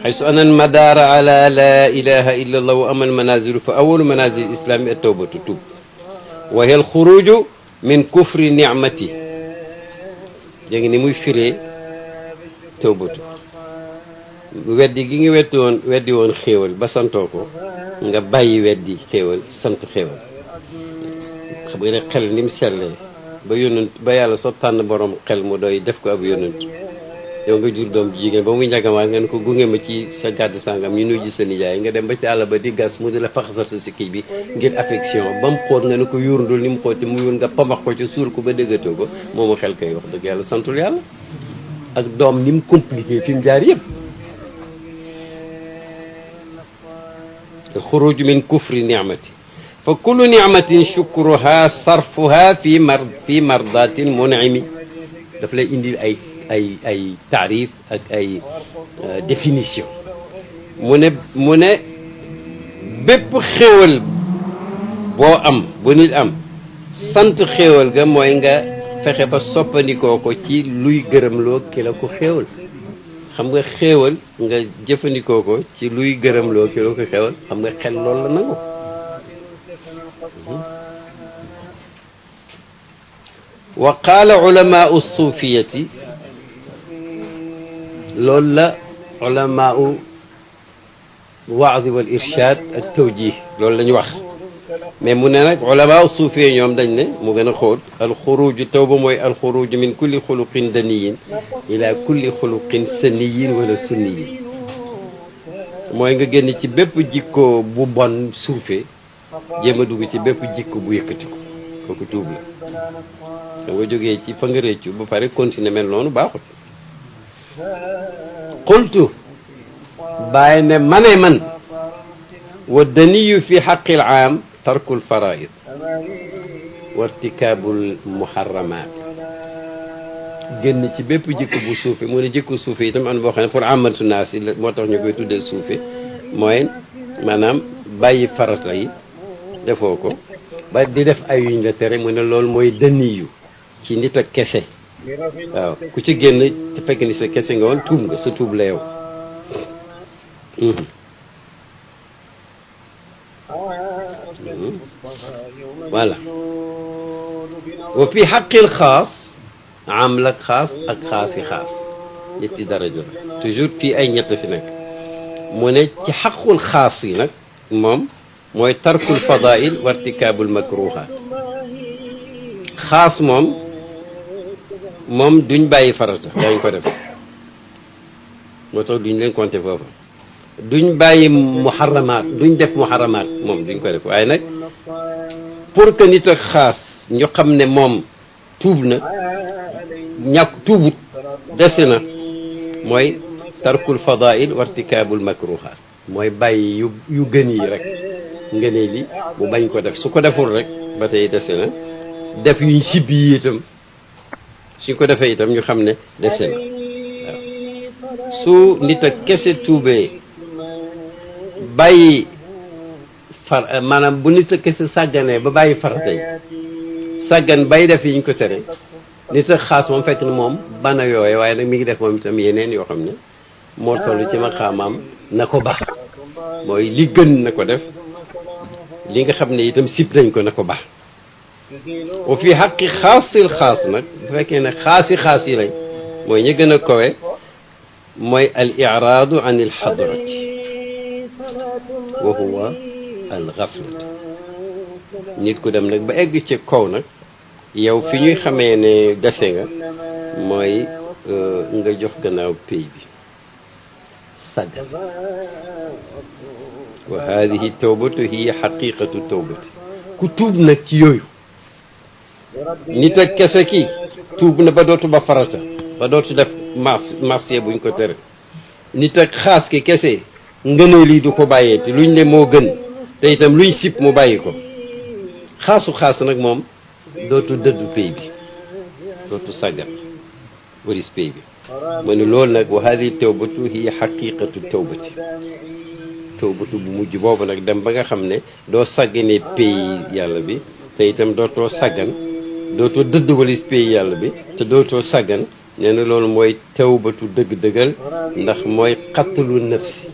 حيث أن المدار على لا إله إلا الله وأما المنازل فأول منازل الإسلام التوبة توب وهي الخروج من كفر نعمته يعني muy firee tawbatu weddi gi nga weddi woon xéewal ba santoo ko nga bàyyi weddi xéewal sant xéewal xam nga ne xel ni mu sellee ba yónnent ba yàlla soo tànn borom xel mu doy def ko ab yónnent yow nga jur doom jigéen ba muy njagamaat ngeen ko gunge ma ci sa gàdd sangam ñu nuyu sa nijaay nga dem ba ci àll ba di gas mu di la faxasal sa sikki bi ngir affection ba mu xóot nga ne ko yuurndul ni mu xóoti mu yuur nga pamax ko ci suul ko ba déggatoo ko moomu xel kay wax dëgg yàlla santul yàlla ak doom ni mu compliqué fi mu jaar yëpp الخروج من كفر نعمتي فكل نعمة شكرها صرفها في مرضات المنعم daf lay indil ay taarif ak ay définition mu ne bépp xéewal boo am bu nit am sant xéewal ga mooy nga fexe ba soppandikoo ko ci luy gërëmloo ki la ko xéewal xam nga xéewal nga jëfandikoo ko ci luy gërëmloo ki la ko xéewal xam nga xel loolu la nangu wa qaala ulamaau suufiyati loolu la ulamaau waadi wal irshaad ak tawjih loolu la ñu wax mais mu ne nag ulamaau suufiya ñoom dañ ne mu gën a xóot alxuruju tawba mooy alxuruju min kulli xuluqin daniyin ila kulli xuluqin saniyin wala sunniyin mooy nga génn ci bépp jikko bu bon suufe jéem a dugg ci bépp jikko bu yëkkati ko kooku tuub la da nga jógee ci fa nga réccu ba pare continuer mel noonu baaxut qultu bàyyi ne man wa daniyu fi xaqi l aam tarku lfaraid wa irtikaabu lmuharramat génn ci bépp jikko bu suufe mu ne jikko suufe itam am boo xam ne pour amatu naas yi moo tax ñu koy tuddee suufe mooy maanaam bàyyi farata yi defoo ko ba di def ay yuñ la tere mu ne loolu mooy daniyu ci nit ak kese waaw ku ci génn te fekk ni sa kese nga woon tuub nga sa tuub la yow voilà wa fi xaqil xaas am la xaas ak xaasi xaas ñetti daraja la toujours fii ay ñett fi nekk mu ne ci xaqul xaas yi nag moom mooy tarkul fadail wa irtikaabul makruha xaas moom duñ bàyyi farata dañ ko def moo tax duñ leen compter foofu duñ bàyyi muharramaat duñ def muharramaat moom duñ ko def waaye nag pour que nit ak xaas ñu xam ne moom tuub na ñàkk tuubut dese na mooy tarkul fadail wa irtikaabul makruhaat mooy bàyyi yu gën yi rek ngënee li mu bañ ko def su ko deful rek ba tey dese na def yuñ sibbi yi itam suñ ko defee itam ñu xam ne dese na waaw su nit ak kese tuubee bàyyi maanaam bu nit ak kese sàgganee ba bàyyi farata yi sàggan bay def yi ñu ko tere nit ak xaas moom fekk na moom bana yooye waaye nag mi ngi def moom itam yeneen yoo xam ne moo toll ci maqaamaam na ko baax mooy li gën na ko def li nga xam ne itam sib nañ ko na ko baax wa fi xaqi xaasil xaas nag bu fekkee ne xaas yi lañ mooy ñi gën a kowe mooy al iraadu an il xadrati wa huwa al gaflatu nit ku dem nag ba egg ci kaw nag yow fi ñuy xamee ne dese nga mooy nga jox gannaaw pay bi saggan wa hadihi tawbatu hiya xaqiqatu tawbati ku tuub nag ci yooyu nit ak kese ki tuub na ba dootu ba farata ba dootu def marché buñ ko tere nit ak xaas ki kese ngëneel lii du ko bàyyee te luñ ne moo gën te itam luñ sib mu bàyyi ko xaas nag moom dootu dëddu pay bi dootu sàggan waris pay bi mu ne loolu nag wa hadihi tawbatu hiya xaqiqatu tawbati tawbatu bu mujj boobu nag dem ba nga xam ne doo sàgganee pay yàlla bi te itam dootoo sàggan dootoo dëdd walis pay yàlla bi te dootoo sàggan nee na loolu mooy tawbatu dëgg-dëggal ndax mooy xattalu nafsi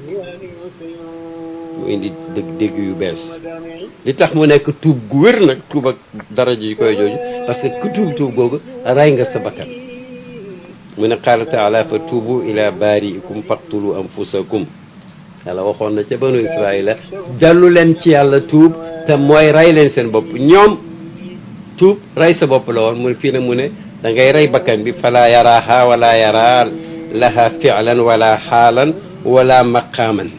mu indi dëgg-dëgg yu bees li tax mu nekk tuub gu wér nag tuub ak daraja yi koy jooju parce que ku tuub googu ray nga sa bakkan mu ne qaala taala fa tuubu ila baariikum faqtulu anfusakum yàlla waxoon na ca banu israila dellu leen ci yàlla tuub te mooy rey leen seen bopp ñoom tuub rey sa bopp la woon mu fii ne mu ne da ngay rey bakkan bi fala yaraaha wala yara laha fi'lan wala xaalan wala maqaaman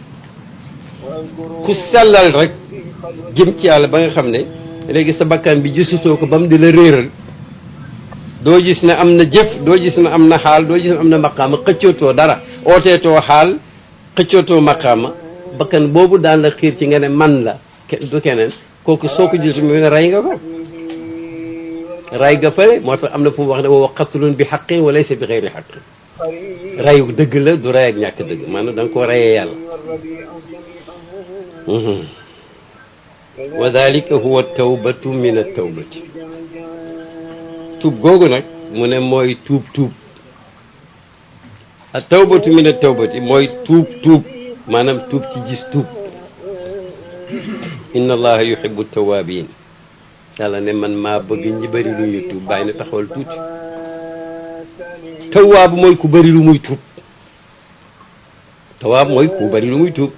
ku sellal rek jëm ci yàlla ba nga xam ne léegi sa bakkan bi gisutoo ko ba mu di la réeral doo gis ne am na jëf doo gis ne am na xaal doo gis ne am na maqaama xëccootoo dara ooteetoo xaal xëccootoo maqaama bakkan boobu daan la xiir ci nga ne man la du keneen kooku soo ko gis mu ne rey nga ko rey nga fële moo tax am na fu mu wax ne wa qatlun bi xaqin wa laysa bi xeyri xaqin reyu dëgg la du rey ak ñàkk dëgg maanaam da nga koo reyee yàlla wa dalika huwa tawbatu min at-tawbati tuub googu nag mu ne mooy tuub a tawbatu min at-tawbati mooy tuub maanaam tuub ci gis tuub inna allaha yuhibbu at-tawabin yàlla ne man maa bëgg ñi bëri lu ñuy tuub bàyyi na taxawal tuuti tawaabu mooy ku bëri lu muy tuub tawaab mooy ku bëri lu muy tuub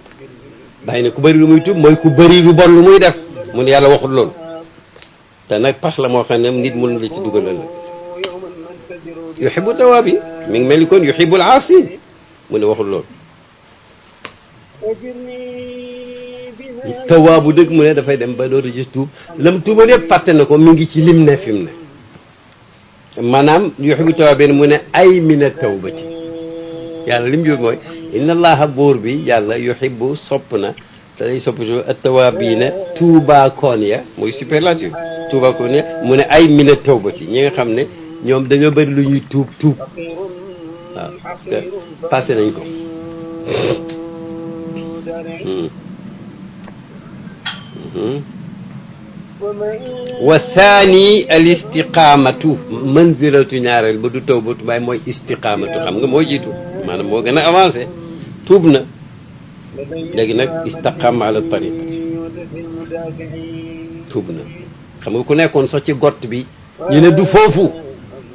bàyyi na ku bëri lu muy tuub mooy ku bëri lu bon lu muy def mu ne yàlla waxul loolu te nag pax la moo xam ne nit mënu la ci dugalal la yuhibbu tawaab yi mi ngi mel ni kon yuhibbu al-aasiin mu ne waxul loolu tawaabu dëgg mu ne dafay dem ba dootu gis tuub lam tuumal yëpp fàtte na ko mi ngi ci lim ne fi mu ne maanaam yuhibbu tawaabiin mu ne ay min at-tawbati yàlla lim jóg mooy inna allaha buur bi yàlla yuhibbu sopp na te day sopp at-tawaabiina tuubaakoon ya mooy superlatif tuubaakoon ya mu ne ay min at-tawbati ñi nga xam ne ñoom dañoo bëri lu ñuy tuub waaw passé nañ ko wa thani al istiqamatu manzilatu ñaareel ba du tawbatu baay mooy istiqamatu xam nga moo jiitu maanaam moo gën a avancé tuub na léegi nag istaqama ala tariqati tuub na xam nga ku nekkoon sax ci gott bi ñu ne du foofu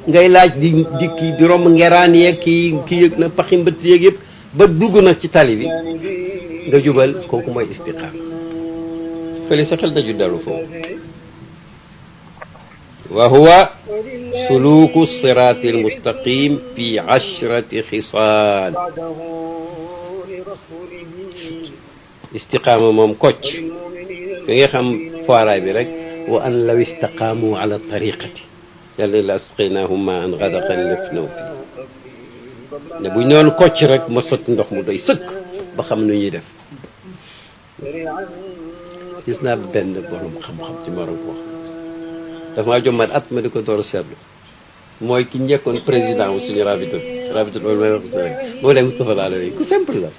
ngay laaj di kii di romb ngeraan yeeg kii yëg na paxi mbëtt yeeg yëpp ba dugg nag ci tali bi nga jubal kooku mooy istiqaama fële sa xel daju dalu foofu wa huwa suluku sirati almustaqim fi 10 xisaal istiqaama moom kocc fi nga xam foiraay bi rek wa an law istaqaamu ala tariqati yàlla la asqaynaahum ma an gadaqan lafnaw fi ne buñ noonu kocc rek ma sotti ndox mu doy sëkk ba xam nu ñuy def gis naa benn borom xam-xam ci Maroc wax dafa maa jommat at ma di ko door a seetlu mooy ki njëkkoon président wu suñu rabita loolu may wax moo lay Moustapha Lalawi ku simple la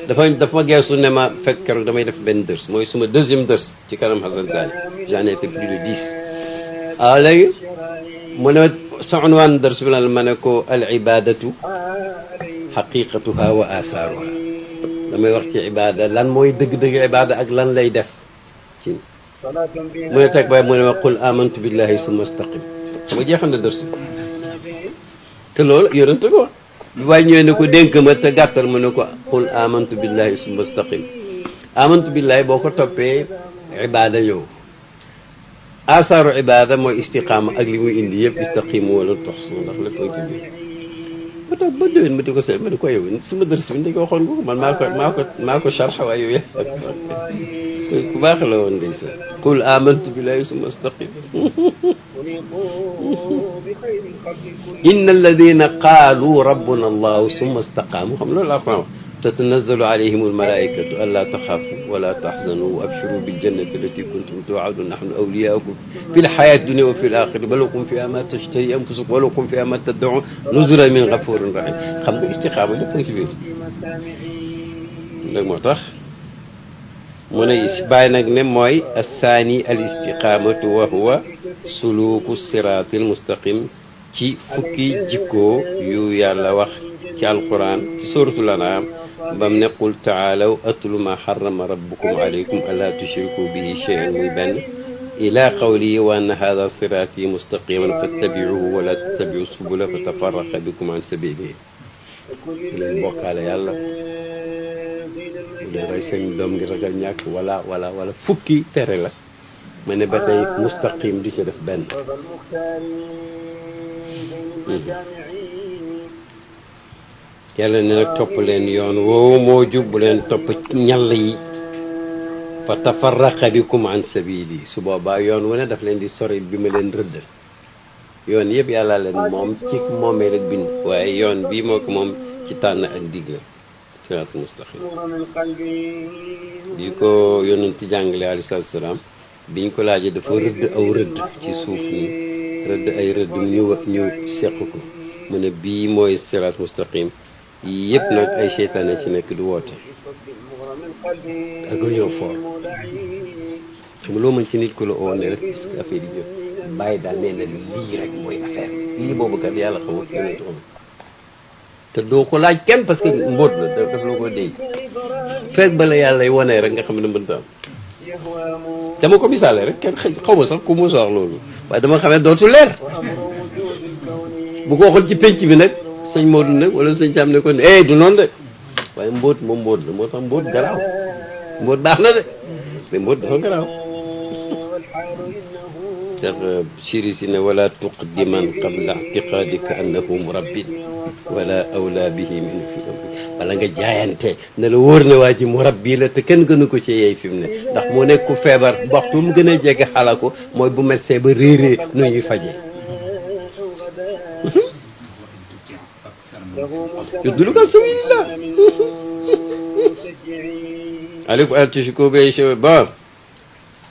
dafa ma geesu ne ma fekk keroog damay def benn dërs mooy suma deuxième dërs ci kanam Hassan Sani j'en ai fait plus de 10 léegi mu ne sa unwaan dërs bi la ma ne ko al ibadatu xaqiqatuha wa asaaruha damay wax ci ibada lan mooy dëgg-dëgg ibada ak lan lay def ci mu ne teg bay mu ne ma qul amantu billahi summa istaqim ma jeexal na dërs te loolu yonent ko wax bi waaye ñëwee ne ko dénk ma te gàttal mu ne ko qul amantu billahi summa istaqim amantu billahi boo ko toppee ibada yow asaaru ibada mooy istiqaama ak li muy indi yëpp istaqimu wala toxsu ndax lépp koy tuddee ba toog ba déwén ma di ko seet ma di ko yow suma dërs bi ndi ko waxoon ko man maa ko sharx waaye yow ku baax la woon ndeysaan qul amantu billahi summa istaqim inna alladina qaalu rabbuna allahu summa istaqaamu xam loolu laa ko tatanazzalu alayhim almalaikatu alla taxaafu wala taxzanu wa abshiru biljannati allati kuntum tuuadun nahnu awliyaakum fi lxayaati dunia wa fi laxira wa lakum fiha ma tashtahi anfusukum wa lakum fiha ma tad'un nuzulan min gafurin rahim xam nga istiqaama lépp nga ci biir nag moo tax mu ne bàyyi nag ne mooy assaani al istiqaamatu wa huwa suluku sirati al mustaqim ci fukki jikko yu yàlla wax ci alquran ci suratul an'am bam ne qul taalaw atlu ma harrama rabbukum alaykum alla tushriku bihi shay'an muy benn ila qawlihi wa anna hadha sirati mustaqiman fattabi'uhu wa la tattabi'u subula fatafarraqa bikum an sabilihi leen bokkaale yàlla bu leen rey seen doom ngi ragal ñàkk wala fukki tere la ma ne ba tey mustaqim di ci def benn yàlla ne nag topp leen yoon woowu moo jub bu leen topp ñall yi fa tafarraqa bikum an sabili su boobaa yoon wu ne daf leen di sori bi ma leen rëddal yoon yëpp yàlla leen moom ci moomee rek bind waaye yoon bii moo ko moom ci tànn ak digle siraatul mustaqim bi ko yonent jàngale alayhi salaatu salaam biñ ko laajee dafa rëdd aw rëdd ci suuf nii rëdd ay rëdd ñu seq ko mu ne bii mooy siraatul mustaqim yii yëpp nag ay seytaane ci nekk du woote ak ñëw foor xam nga loo mën ci nit ku la oo ne rek gis nga affaire yi jot bàyyi daal nee na lii rek mooy affaire lii boobu kat yàlla xamul kenn xamul te doo ko laaj kenn parce que mbóot la daf la ko déy fekk ba la yàlla y wonee rek nga xam ne mënta am dama ko misaale rek kenn xaw ma sax ku mu sox loolu waaye dama xamee dootu leer bu ko waxoon ci penc bi nag sëñ Modou nag wala sëñ Thiam ne ko ne du noonu de waaye mbóot moom mbóot la moo tax mbóot garaaw mbóot baax na de mais mbóot dafa garaaw tax siri si ne wala tuqdiman qabla i'tiqadika annahu murabbin wala awla bihi min fi wala nga jaayante ne la wóor ne waa ji murabbi la te kenn gënu ko ci yeey fi mu ne ndax moo nekk ku feebar waxtu mu gën a jege xalaku mooy bu médecin ba réeree nu ñuy fajee yudluka sabilillah aleykum altishiko be ba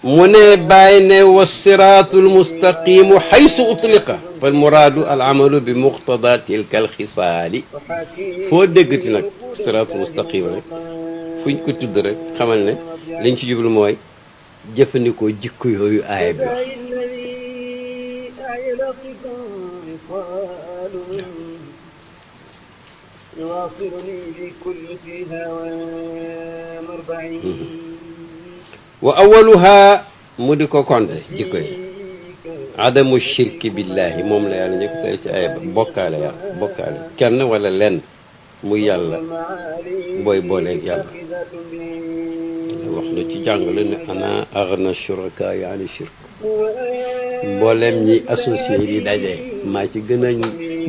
mu ne bàyyi ne wa siraatul mustaqimu xaysu utliqa fal muraadu al amalu bi muqtada tilka al xisaali foo déggati nag siraatul mustaqim rek fuñ ko tudd rek xamal ne liñ ci jublu mooy jëfandikoo jikko yooyu aaya bi wa awaluha mu di ko konte jikko yi adamu shirki billahi moom la yàlla ñëpp tey ci ay bokkaale yàlla bokkaale kenn wala lenn muy yàlla booy booleeg yàlla wax na ci jàngale ne ana aghna shuraka yaani shirk mboolem ñi associé yi daje maa ci gën a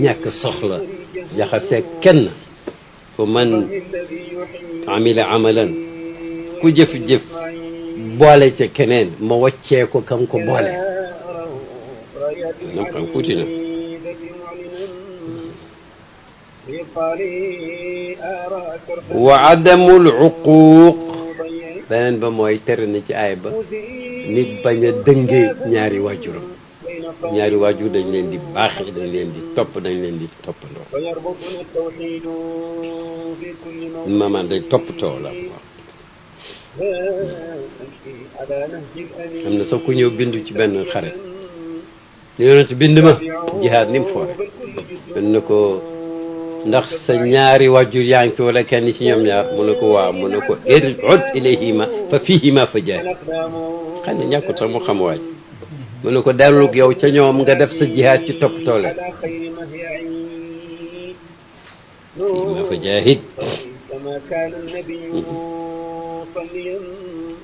ñàkk soxla jaxasee kenn fa man amila amalan ku jëf-jëf boole ca keneen ma waccee ko kam ko boole nam xam kuuti na wa adamul uquuq beneen ba mooy tere na ci aay ba nit bañ a dëngee ñaari waajuram ñaari waajur dañ leen di baaxee dañ leen di topp dañ leen di toppandoo maman dañ toppatoo la xam na sax ku ñëw bindu ci benn xare ni yonent bind ma jihaad ni mu foore bind na ko ndax sa ñaari waajur yaa ngi fi wala kenn ci ñoom ñaar mu ne ko waaw mu ne ko ir'ud ilayhima fa fihima fa jaahid xam ne ñàkkut sax mu xam waaj mu ne ko dellu yow ca ñoom nga def sa jihaad ci toppatoo leen fihima fa jaahid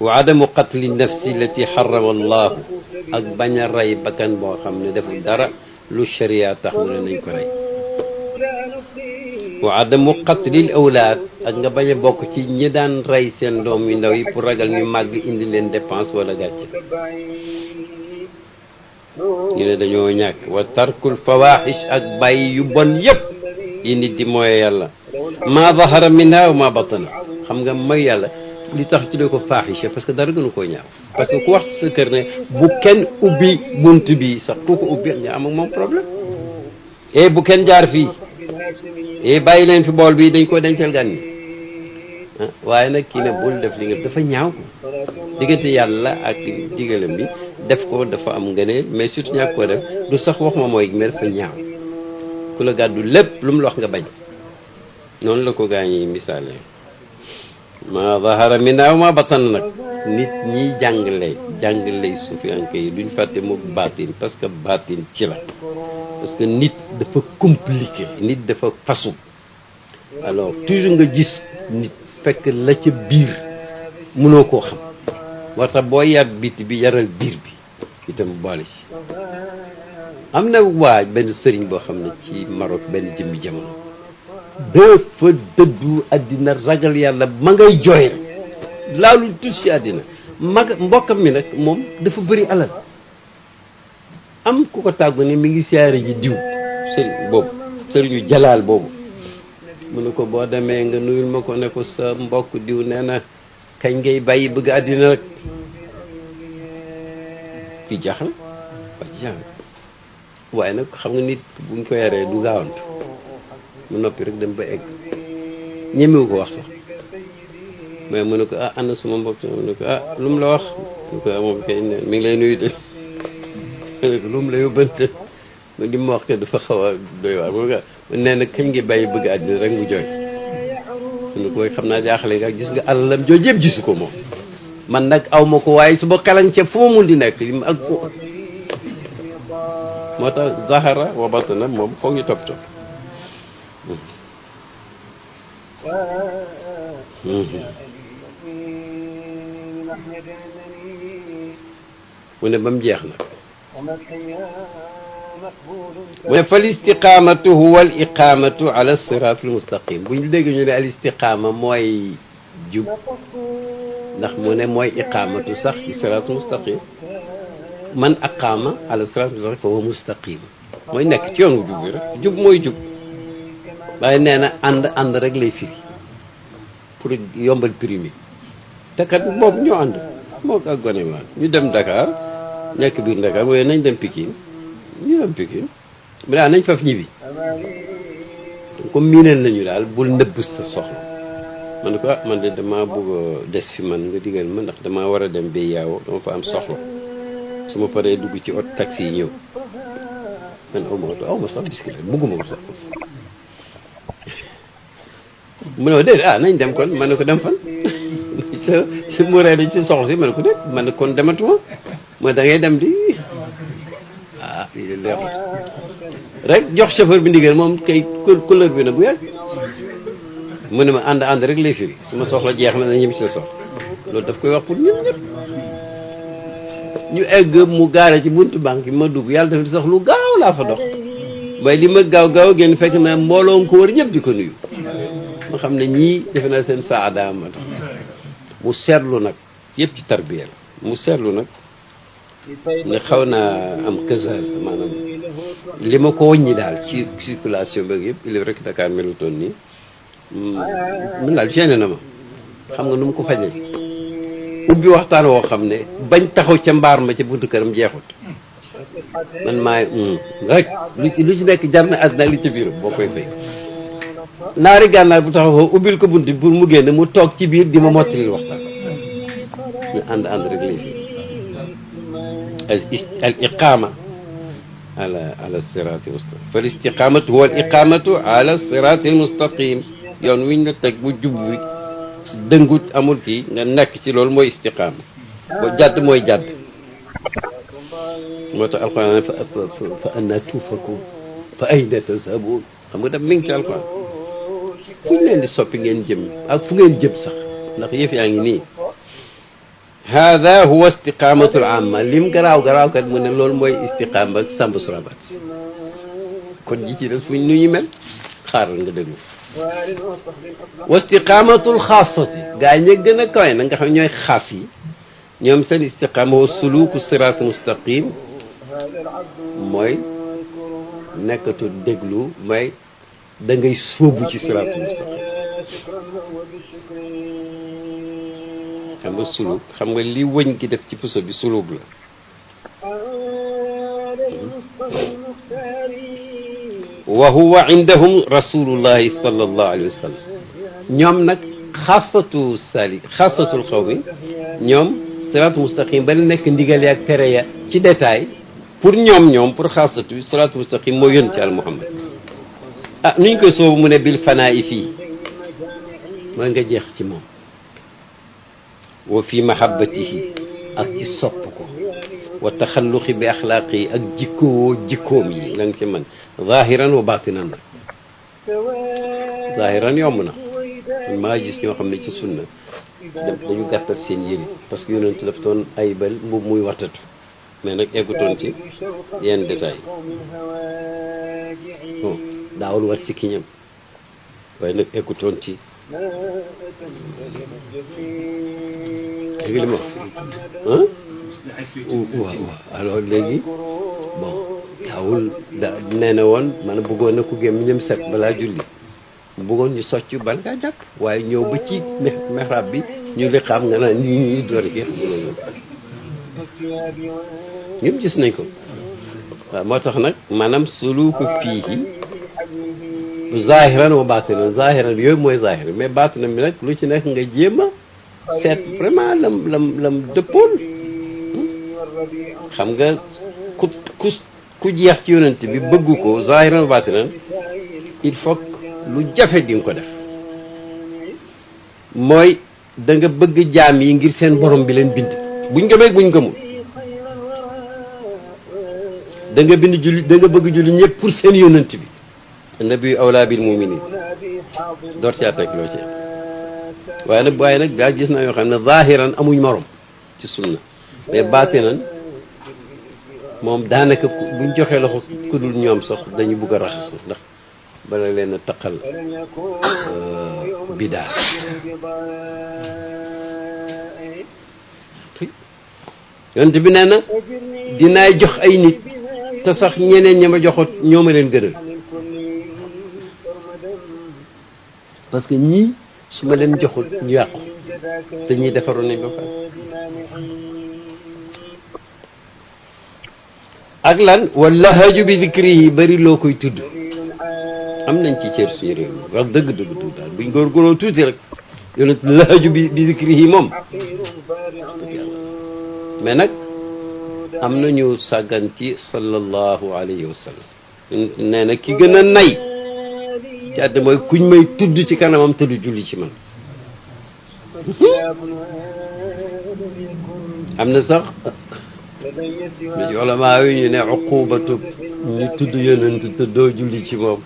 wa adamu qatli nafsi allati harrama allahu ak bañ a rey bakkan boo xam ne deful dara lu sharia tax mu ne nañ ko rey wa adamu qatlil awlaad ak nga bañ a bokk ci ñi daan rey seen doom yu ndaw yi pour ragal ñu màgg indi leen dépense wala gàcce ñu ne dañoo ñàkk wa tarkul fawaxish ak bàyyi yu bon yëpp yi nit di mooy yàlla ma zahara minha wa ma batana xam nga mooy yàlla li tax tuddee ko faaxisha parce que dara gënu koo ñaaw parce que ku wax ci sa kër ne bu kenn ubbi bunt bi sax ku ko ubbi nga am ak moom problème et bu kenn jaar fii et bàyyi leen fi bool bi dañ ko dencal gan ñi waaye nag kii ne bul def li nga dafa ñaaw ko diggante yàlla ak digalam bi def ko dafa am ngëneel mais surtout ñàkk koo def du sax wax ma mooy mais dafa ñaaw ku la gàddu lépp lu mu la wax nga bañ noonu la ko gaa ñi misaale ma zahara minha wa ma batan nag nit ñiy jàngale sufiyanke yi duñ fàtte moom baatin parce que baatin ci la parce que nit dafa compliqué nit dafa fasu alors toujours nga gis nit fekk la ca biir mënoo koo xam moo tax boo yar biti bi yaral biir bi itam boole ci am na waaj benn sëriñ boo xam ne ci Maroc benn jëmmi jamono dafa dëddu àddina ragal yàlla ma ngay jooy laalul tus ci àddina mbokkam mi nag moom dafa bëri alal am ku ko tàggu ne mi ngi siyaare ji diw sëriñ boobu sëriñu jalaal boobu mu ne ko boo demee nga nuyul ma ko ne ko sa mbokk diw nee na kañ ngay bàyyi bëgg àddina rek ki jaaxal waaye nag xam nga nit buñ ko yaree du gaawantu mu noppi rek dem ba egg ñemewu ko wax sax mais mu ne ko ana suma mbokk mu ne ko lu mu la wax mu ko moom kay mi ngi lay nuyu de mu ne ko lu mu la yóbbante mu di ma wax ke dafa xaw a doy waar mu ne ko nee na kañ ngi bàyyi bëgg àddina rek mu jooy mu ne ko xam naa jaaxale nga gis nga alalam jooju yëpp gisu ko moom man nag aw ma ko waaye su ba xelan ca fu ma mun di nekk ak moo tax zahara wa batana moom foog ñu topp mu ne ba mu jeex nag mu ne fal istiqamatu huwa al iqamatu ala sirat al mustaqim bu ñu dégg ñu ne al istiqama mooy jub ndax mu ne mooy iqamatu sax ci sirat al mustaqim man aqama ala sirat al mustaqim fa huwa mustaqim mooy nekk ci yoon wu jub bi rek jub mooy jub waaye nee na ànd rek lay firi pour yombal primi te kat boobu ñoo ànd moo ko ak gone ma ñu dem Dakar nekk biir Dakar mooy nañ dem Pikine ñu dem Pikine mu daal nañ faf ñibbi comme miineel nañu daal bul nëbb sa soxla man ne ko man de damaa bëgg des fi man nga digal ma ndax damaa war a dem bay yaawo dama fa am soxla su ma paree dugg ci oto taxi yi ñëw man aw ma sax discuter bëgguma ko sax mu ne déedéet nañ dem kon man ne ko dem fan si mu reer ci soxla si ma ne ko déet man ne kon dematuma mooy da ngay dem di lii de leexut rek jox chauffeur bi ndigal moom kay couleur bi na bu yàgg mu ne ma ànd rek lay firi su ma soxla jeex na ñëm ci sa soxla loolu daf koy wax pour ñëpp ñu egg mu gaare ci buntu banque bi ma dugg yàlla dafa sax lu gaaw laa fa dox waaye li ma gaaw génn fekk na mbooloo ko wër ñëpp di ko nuyu ma xam ne ñii defe naa seen saada ma tax mu seetlu nag yëpp ci tarbiya la mu seetlu nag ne xaw naa am kësal maanaam li ma ko wëññi daal ci circulation beeg yëpp il est vrai que Dakar melutoon nii mun daal gêné na ma xam nga nu mu ko fajee ubbi waxtaan woo xam ne bañ taxaw ca mbaar ma ca buntu këram jeexut man maay rek lu ci nekk jar na àddina li ci biir boo koy fay naari gànnaar bu taxaw foofu ubbil ko buntu pour mu génn mu toog ci biir di ma mottalil waxtaan ñu ànd rek lay fi al iqama ala sirati mustaqim fal istiqamatu huwa al iqamatu ala sirati mustaqim yoon wiñ la teg bu jub wi dëngut amul kii nga nekk ci loolu mooy istiqama bo jàdd mooy jàdd moo tax alquran fa anna tufaku fa ayna tazhabun xam nga daf mi ngi ci alquran fu ñu leen di soppi ngeen jëm ak fu ngeen jëm sax ndax yëf yaa ngi nii hada huwa istiqamatu al amma lim garaaw kat mu ne loolu mooy istiqama ak samb surabat kon ji ci des fu ñu ñu mel xaaral nga déglu wa istiqamatul xaasati gaa ñi gën a kawe na nga xam ne ñooy xaas yi ñoom seen istiqama wa suluku sirat mustaqim mooy nekkatu déglu mooy da ngay sóobu ci sirat mustaqim xam nga suluk xam nga li wëñ gi def ci puso bi suluk la wa huwa indahum rasulullahi sallallahu alayhi wa sallam ñoom nag xaasatu salik xaasatul xaw mi ñoom siratu mustaqim ba nekk ndigal ak tere ya ci détail pour ñoom pour xaasatu siratu mustaqim moo yónni ci al muhammad ah nuñ koy soobu mu ne bil fanaa i fii mooy nga jeex ci moom wa fi mahabbatihi ak ci sopp ko wa taxalluqi bi axlaaqi yi ak jikkoom yi la nga ci mën zahiran wa batinan nag zahiran yomb na man maa gis ñoo xam ne ci sunna dañu gàttal seen yëri parce que yonent daf doon ayibal mbubb muy wattatu mais nag eggutoon ci yenn détail bon daawul war si kiñam waaye nag eggutoon ci léegi li ma waaw waaw alors léegi bon daawul nee na woon maanaam bëggoon na ku gémmiñam set balaa julli bëggoon ñu socc bal ngaa jàpp waaye ñëw ba ci mihrab bi ñu li xam nga naan nii ñuy door gi ñëpp gis nañ ko waaw moo tax nag maanaam suluku fiihi zahiran wa batinan zahiran yooyu mooy zahir mais batinan bi nag lu ci nekk nga jéem a seet vraiment lam dëppoon xam nga ku jeex ci yonent bi bëgg ko zahiran wa batinan il faut lu jafe di nga ko def mooy da nga bëgg jaam yi ngir seen borom bi leen bind buñ gëmee buñ gëmul da nga bind julli da nga bëgg julli ñëpp pour seen yonent bi nabi awla bil muminin door caa teg loo ci waaye nag daa gis naa yoo xam ne zahiran amuñ morom ci sunna mais baatinan moom daanaka buñ joxee loxo ku dul ñoom sax dañu bugg a raxas ndax bala leen a taqal bidaa yonent bi nee na dinaay jox ay nit te sax ñeneen ña ma joxot ñoo ma leen gënal parce que ñii su ma leen joxul ñu yàqu te ñii defaroon nañ ba pare ak lan wala haju bi dikri yi bëri loo koy tudd am nañ ci cër suñu réew mi wax dëgg daal buñ góorgóorloo tuuti rek yonent la haju bi dikri yi moom mais nag am nañu sàggan ci sallallahu alayhi wa sallam nee na ki gën a nay ci àddina mooy kuñ may tudd ci kanamam te du julli ci man am na sax ci ulama yi ñu ne uqubatu ñu tudd yonent te doo julli ci moom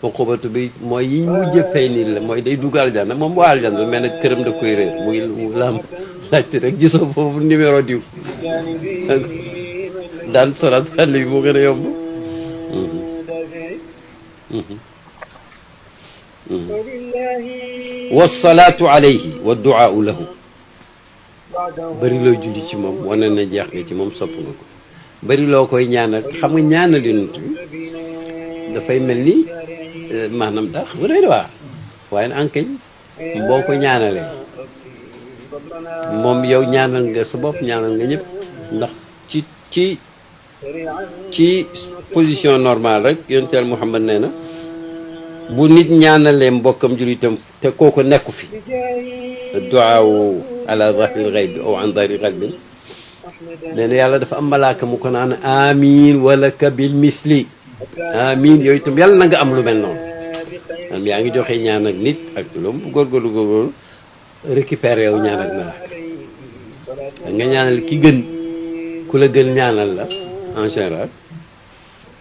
uqubatu bi mooy yi mujj fay nii la mooy day dugg aljanna moom waa aljanna mais nag këram da koy réer muy lam laajte rek gisoo foofu numéro diw daan solat sàll bi moo gën a yomb wasalaatu alayhi wa duaau lahu bëri loo julli ci moom wane na jeex nga ci moom sopp nga ko bëri loo koy ñaanal xam nga ñaanal yonent bi dafay mel ni maanaam daa xam nga doy na waa waaye na ankañ boo ko ñaanalee moom yow ñaanal nga sa bopp ñaanal nga ñëpp ndax ci position normale rek yonenteel Muhammad nee na bu nit ñaanalee mbokkam jullitam te kooku nekku fi duaawu ala zahril ghaib aw an zahri qalbin nee na yàlla dafa am malaaka mu ko naan amin wala ka bil misli amin yooyu itam yàlla na nga am lu mel noonu am yaa ngi joxe ñaan ak nit ak loolu góorgóorlu récupéré yow ñaan ak malaaka da nga ñaanal ki gën ku la gën ñaanal la en général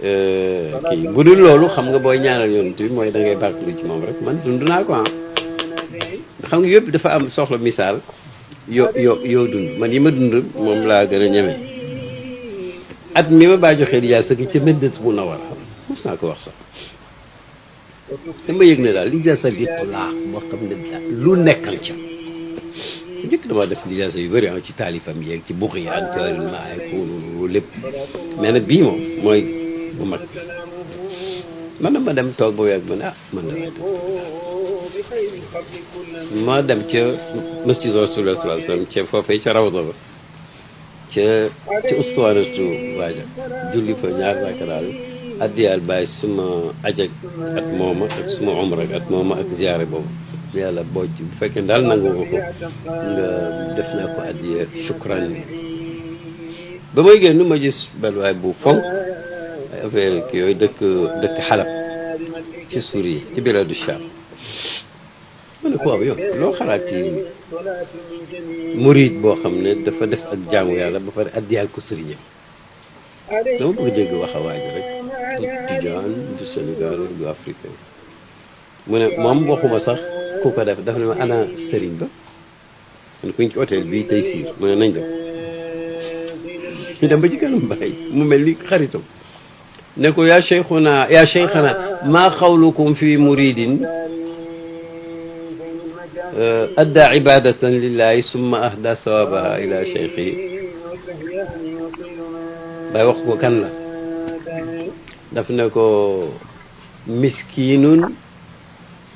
kii bu dul loolu xam nga booy ñaanal yonent bi mooy da ngay bàkk lu ci moom rek man dund naa ko xam nga yëpp dafa am soxla misaal yoo dund man yi ma dund moom laa gën a ñeme at mi ma baa joxee lijaasa gi ca Madinatu Munawwara mos naa ko wax sax dama yëg ne daal lijaasa litlaa boo xam ne lu nekkal ca njëkk dama def lijaasa yu bëri ci taalifam yeeg ci buxiyaan kërin maay ko lépp mais nag bii moom mooy bu mag bi man ma dem toog ba yàgg ma ne man ma dem ca masjid Rasulullah sallallahu alayhi wasallam ca foofee ca rawda ba ca ustuwaanatu waaja julli fa ñaar raaka daal addiyaal bàyyi suma ajak at mooma ak suma umra at mooma ak ziyaare boobu yàlla boo ci bu fekkee daal nangu ko nga def naa ko addiya shukran ba may génn ma gis benn waay bu fonk ay affaire ki yooyu dëkk Xalab ci Suuriya ci biladu Sham ma ne ko waaw yow loo xalaat ci murid boo xam ne dafa def ak jaamu yàlla ba pare addiyaal ko sëriñam dama bëgg dégg wax a waaj rek du Tijaan du Sénégal du Afrique mu ne moom waxuma sax ku ko def daf ne ma ana sëriñ ba man kuñ ci hôtel bii tey siir mu ne nañ dem ñu dem ba ci kanam bàyyi mu mel ni xaritam ne ko yaa cheikhana maa xawlukum fi muridin adda ibadatan lillahi summa ahda sawabaha ila cheikhi bay wax ko kan la daf ne ko miskinun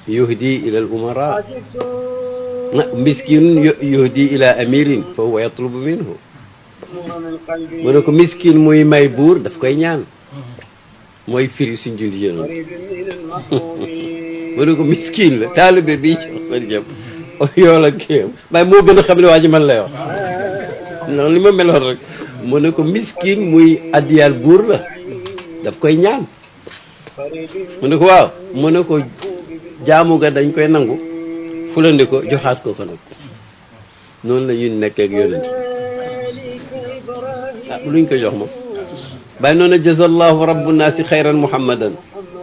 yuhdi ila al umara miskinun yuhdi ila amirin fa huwa yatlubu minhu mu ne ko miskin muy may buur daf koy ñaan mooy firi suñ julli yéen mu ne ko miskin la taalibe bii ci wax sëriñam yoo la kéem waaye moo gën a xam ne waa ji man lay wax non li ma meloon rek mu ne ko miskin muy addiyal buur la daf koy ñaan mu ne ko waaw mu ne ko jaamu ga dañ koy nangu fulandi ko joxaat ko nag noonu la ñuy nekkee ak yonent luñ ko jox moom bàyyi noonu jazallahu rabbu naasi xayran muhammadan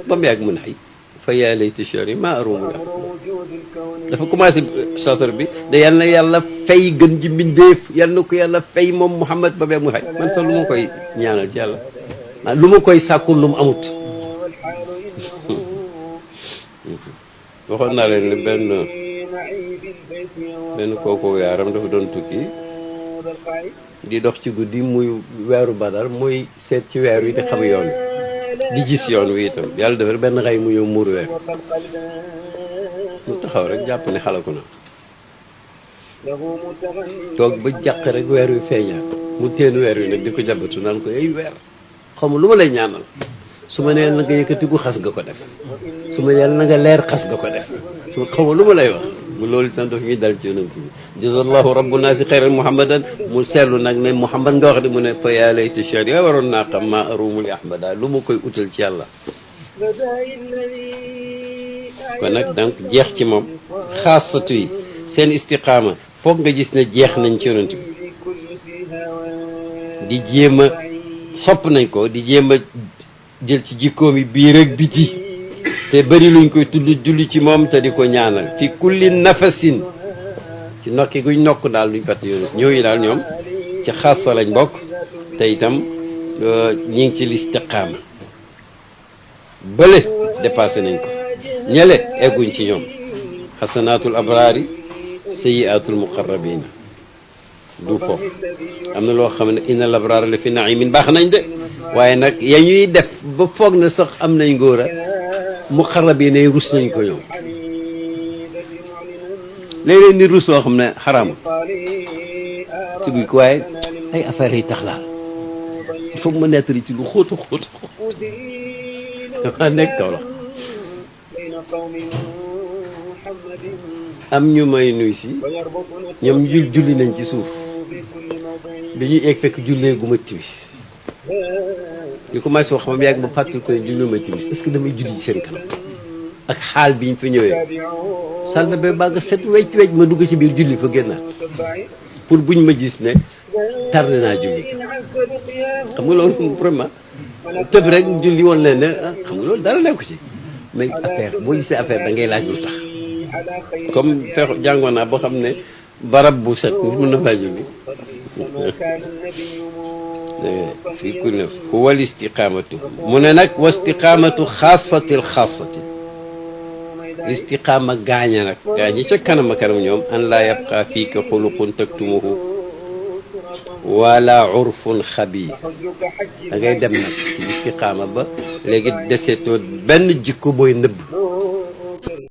ba mu yàgg mun xëy fa yaa layta shari ma arumu la dafa commencé satar bi da yal na yàlla fay gën ji mbindeef yal na ko yàlla fay moom muhammad ba mu yàgg mu xëy man sax lu ma koy ñaanal ci yàlla lu ma koy sàkkul lu mu amut waxoon naa leen ne benn kooku yaaram dafa doon tukki di dox ci guddi muy weeru badar muy seet ci weer wi di xam yoon wi di gis yoon wi itam yàlla defar benn xay mu ñëw muur weer mu taxaw rek jàpp ne xalaku na toog ba jàq rek weer wi feeñaat mu teen weer wi nag di ko jàbbatu naan ko ay weer xaw ma lu ma lay ñaanal su ma nee na nga yëkkatiku xas nga ko def su ma yàlla na nga leer xas nga ko def su ma xaw ma lu ma lay wax bu loolu itam daf ñuy dal ci yonent bi jazallahu rabbu naasi xayran muhammadan mu seetlu nag ne muhammad nga wax de mu ne fa yaa layta shari waroon naa xam maa arumu li ahmada lu ma koy utal ci yàlla kon nag donc jeex ci moom xaasatu yi seen istiqaama foog nga gis ne jeex nañ ci yonent bi di jéem a sopp nañ ko di jéem a jël ci jikkoom yi biir ak biti te bëri luñ koy tudd julli ci moom te di ko ñaanal fi kulli nafasin ci nokki guñ nokk daal duñ fàtte yoonu ñooñu daal ñoom ci xaasa lañ bokk te itam ñi ngi ci listiqaama bële dépassé nañ ko ñele egguñ ci ñoom xasanaatul abraari sayyiaatul muqarrabiina du foofu am na loo xam ne inna al abraara la fi naimin baax nañ de waaye nag ya ñuy def ba foog na sax am nañ ngóor a muqarrabiina yi rus nañ ko ñoom léeg-léeg nit rus loo xam ne xaraamul ci guy ko waaye ay affaires yi tax laa il faut ma nettali ci lu xóotu xóotu dafa nekk kaw la am ñu may nuy si ñoom julli nañ ci suuf bi ñuy egg fekk jullee gu ma timis ñu commencé wax ma yàgg ma fàttali ko ne julli ma timis est-ce que damay julli ci seen kanam ak xaal bi ñu fa ñëwee salve ba baa nga set wecc ma dugg ci biir julli fa génnaat pour buñ ma gis ne tardé naa julli xam nga loolu vraiment tëb rek julli woon leen ne xam nga loolu dara nekku ci mais affaire boo gisee affaire da ngay laaj lu tax comme fex jàngoon naa boo xam ne barab bu set nit mën na faa julli fii kulli nafs huwa al istiqaamatu mu ne nag wa istiqaamatu xaasati al xaasati istiqaama gaaña nag gaañi ca kanam a kanam ñoom an laa yabqa fiika xuluqun taktumuhu wala urfun xabiis da ngay dem nag ci istiqaama ba léegi deseetoo benn jikko booy nëbb